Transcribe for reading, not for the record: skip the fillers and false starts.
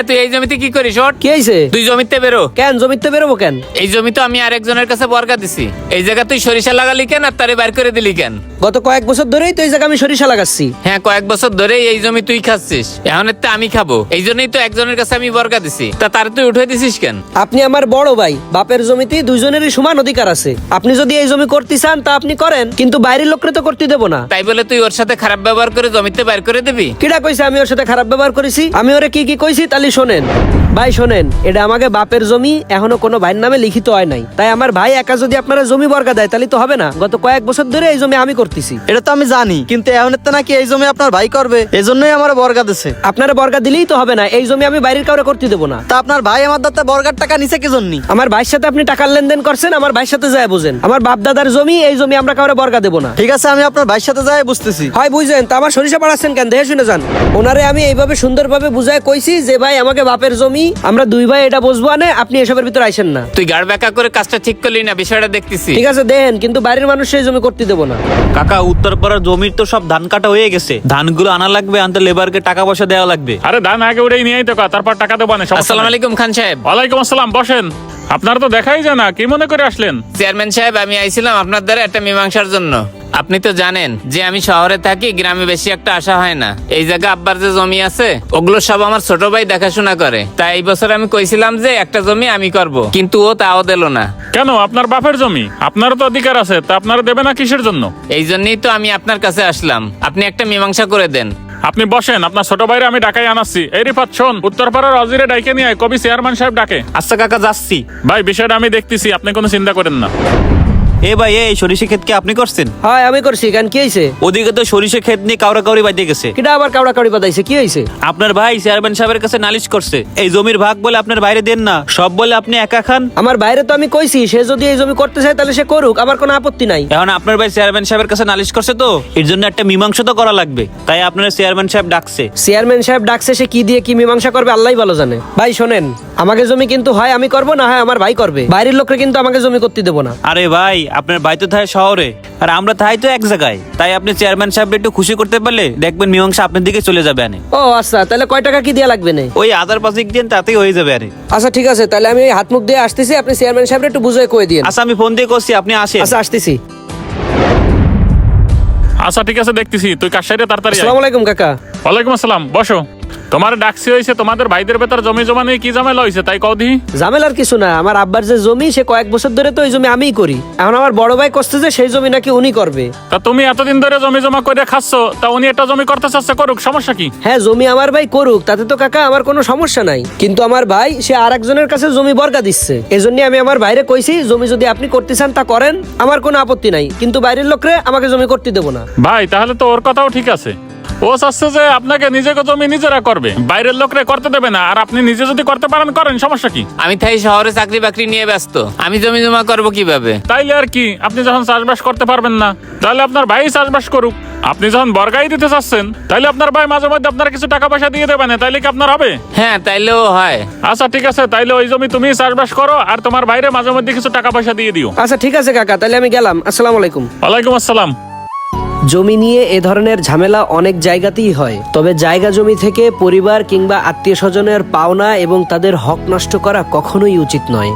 তুই এই জমিতে কি করিস? ওঠ। কি হয়েছে? তুই জমিতে বেরো। কেন জমিতে বেরোবো কেন? এই জমি তো আমি আরেকজনের কাছে বর্গা দিছি। এই জায়গা তুই সরিষা লাগালি কেন আর তারে বাইর করে দিলি কেন? গত কয়েক বছর ধরেই তো এই জায়গা আমি সরিষা লাগাচ্ছি। হ্যাঁ, কয়েক বছর ধরে এই জমি তুই খাচ্ছিস, এখন তো আমি খাবো। এই জন্যই তো একজনের কাছে আমি বর্গা দিছি, তা তারে তুই উঠে দিছিস কেন? আপনি আমার বড় ভাই, বাপের জমিতে দুইজনেরই সমান অধিকার আছে। আপনি যদি এই জমি করতে চান তা আপনি করেন, কিন্তু বাইরের লোকরে তো করতে দেবো না। তাই বলে তুই ওর সাথে খারাপ ব্যবহার করে জমিতে বাইর করে দিবি? কিডা কইছে আমি ওর সাথে খারাপ ব্যবহার করেছি? আমি ওরে কি কি কইছি তাহলে শোনেন। ভাই শোনেন, এটা আমাকে বাপের জমি, এখনো কোনো ভাইয়ের নামে লিখিত হয় নাই। তাই আমার ভাই একা যদি আপনারা জমি বর্গা দেয় তাহলে তো হবে না। গত কয়েক বছর ধরে এই জমি আমি করতেছি। এটা তো আমি জানি, কিন্তু এখন তো নাকি এই জমি আপনার ভাই করবে, এই জন্যই আমার বর্গা দিছে। আপনারা বর্গা দিলেই তো হবে না, এই জমি আমি বাইরের কাউরে করতে দেবো না। তা আপনার ভাই আমার দাদা বর্গার টাকা নিছে কি জন্য? আমার ভাইয়ের সাথে আপনি টাকার লেনদেন করছেন, আমার ভাইয়ের সাথে যায় বুঝেন। আমার বাপ দাদার জমি, এই জমি আমরা কাউরে বর্গা দেবো না। ঠিক আছে, আমি আপনার ভাইয়ের সাথে যাই বুঝতেছি। হয় বুঝছেন, তা আমার সরিষা বাড়াচ্ছেন কেন? দেখে শুনে যান। ওনারে আমি এইভাবে সুন্দরভাবে বুঝায় কইছি যে ভাই আমাকে বাপের জমি, আমরা দুই ভাই এটা বুঝবো না, আপনি এসবের ভিতরে আইসেন না। তুই গাড় ব্যাকা করে কাজটা ঠিক করলি না, বিষয়টা দেখতেছি। ঠিক আছে দেন, কিন্তু বাইরের মানুষ সেই জমি করতে দেবো না। কাকা, উত্তরপাড়ার জমির তো সব ধান কাটা হয়ে গেছে, ধানগুলো আনা লাগবে, আনতে লেবারকে টাকা পয়সা দেওয়া লাগবে। আরে ধান আগে উঠেই নিয়েই তো তারপর টাকা দেবো না। আসসালামু আলাইকুম খান সাহেব। ওয়ালাইকুম আসসালাম, বসেন। আপনার তো দেখাই যায় না, কি মনে করে আসলেন? চেয়ারম্যান সাহেব, আমি আইছিলাম আপনার দ্বারা একটা মীমাংসার জন্য। আপনি তো জানেন যে আমি শহরে থাকি, গ্রামে বেশি একটা আসা হয় না। এই জায়গা আব্বার যে জমি আছে ওগুলো সব আমার ছোট ভাই দেখাশোনা করে। তাই এই বছর আমি কইছিলাম যে একটা জমি আমি করব, কিন্তু ও তাও দিল না। কেন? আপনার বাপের জমি, আপনারও তো অধিকার আছে, তা আপনারা দেবে না কিসের জন্য? এই জন্যই তো আমি আপনার কাছে আসলাম, আপনি একটা মীমাংসা করে দেন। আপনি বসেন, আপনার ছোট ভাইরা আমি ডাকাই আনাচ্ছি। এই রিফাত শোন, উত্তরপাড়ার অজিরে ডাইকে নিয়ে কবি চেয়ারম্যান সাহেব ডাকে। আচ্ছা কাকা, যাচ্ছি। ভাই বিষয়টা আমি দেখতেছি, আপনি কোনো চিন্তা করেন না। এ ভাই, এই সরিষা ক্ষেত কি আপনি করছেন? হয় আমি করছি, কেন কি হয়েছে? ওদিকে তো সরিষা ক্ষেত নিয়ে কাউরা কাউরি বাজে গেছে। কিটা আবার কাউড়া কাউড়ি বাদাইছে, কি হয়েছে? আপনার ভাই চেয়ারম্যান সাহেবের কাছে নালিশ করছে, এই জমির ভাগ বলে আপনার বাইরে দেন না, সব বলে আপনি একা খান। আমার বাইরে তো আমি কইছি সে যদি এই জমি করতে চায় তাহলে সে করুক, আমার কোনো আপত্তি নাই। এখন আপনার ভাই চেয়ারম্যান সাহেবের কাছে নালিশ করছে, তো এর জন্য একটা মীমাংসা তো করা লাগবে। তাই আপনার চেয়ারম্যান সাহেব ডাকছে। চেয়ারম্যান সাহেব ডাকছে, সে কি দিয়ে কি মীমাংসা করবে আল্লাহই ভালো জানে। ভাই শোনেন, আমাকে জমি কিন্তু হয় আমি করব, না হয় আমার ভাই করবে। বাইরের লোকরা কিন্তু আমাকে জমি করতে দেবো না। আরে ভাই, আপনার ভাই তো থাকে শহরে আর আমরা তাই তো এক জায়গায়। তাই আপনি চেয়ারম্যান সাহেব একটু খুশি করতে পারলে দেখবেন মীমাংসা আপনার দিকে চলে যাবে। আনে ও আচ্ছা, তাহলে কয় টাকা কি দেয়া লাগবে না? ওই আদার পাশিক দিন, তাতেই হয়ে যাবে। আরে আচ্ছা ঠিক আছে, তাহলে আমি হাত মুখ দিয়ে আসতেছি, আপনি চেয়ারম্যান সাহেব একটু বুঝাই কয়ে দিন। আচ্ছা, আমি ফোন দিয়ে করছি, আপনি আসেন। আচ্ছা আসতেছি। আচ্ছা ঠিক আছে, দেখতেছি। তুই কার সাইডে তাড়াতাড়ি আয়। আসসালামু আলাইকুম কাকা। ওয়ালাইকুম আসসালাম, বসো। তোমার ডাকছি হয়েছে, তোমাদের ভাইদের ভেতর জমি জমা নিয়ে কি ঝামেলা হয়েছে তাই কও দিহি। ঝামেলার কিছু না, আমার আব্বার যে জমি সে কয়েক বছর ধরে তো ওই জমি আমিই করি। এখন আমার বড় ভাই কষ্ট যে সেই জমি নাকি উনি করবে। তা তুমি এতদিন ধরে জমি জমা করে খাচ্ছ, তা উনি একটা জমি করতে চাচ্ছে, করুক, সমস্যা কি? হ্যাঁ জমি আমার ভাই করুক, তাতে তো কাকা আমার কোনো সমস্যা নাই। কিন্তু আমার ভাই সে আর একজনের কাছে জমি বর্গা দিচ্ছে। এজন্য আমি আমার বাইরে কইছি জমি যদি আপনি করতে চান তা করেন, আমার কোনো আপত্তি নাই, কিন্তু বাইরের লোকরে আমাকে জমি করতে দেবো না। ভাই তাহলে তো ওর কথাও ঠিক আছে। ও চাচ্ছে যে আপনাকে নিজেকে জমি নিজেরা করবে, বাইরের লোকরে করতে দেবে না। আর আপনি নিজে যদি করতে পারেন করেন, সমস্যা কি? আমি তাই শহরে চাকরি বাকরি নিয়ে ব্যস্ত, আমি জমি জমা করবো কিভাবে? তাইলে আর কি, আপনি যখন চাষবাস করতে পারবেন না তাহলে আপনার ভাই চাষবাস করুক। আপনি যখন বর্গাই দিতে চাচ্ছেন তাহলে আপনার ভাই মাঝে মধ্যে আপনার কিছু টাকা পয়সা দিয়ে দেবেন, তাইলে কি আপনার হবে? হ্যাঁ তাইলেও হয়। আচ্ছা ঠিক আছে, তাইলে ওই জমি তুমি চাষবাস করো আর তোমার ভাইরে মাঝে মধ্যে কিছু টাকা পয়সা দিয়ে দিও। আচ্ছা ঠিক আছে কাকা, তাহলে আমি গেলাম। আসসালামু আলাইকুম। ওয়ালাইকুম আসসালাম। জমি নিয়ে এ ধরনের ঝামেলা অনেক জায়গাতেই হয়, তবে জায়গা জমি থেকে পরিবার কিংবা আত্মীয় স্বজনের পাওনা এবং তাদের হক নষ্ট করা কখনোই উচিত নয়।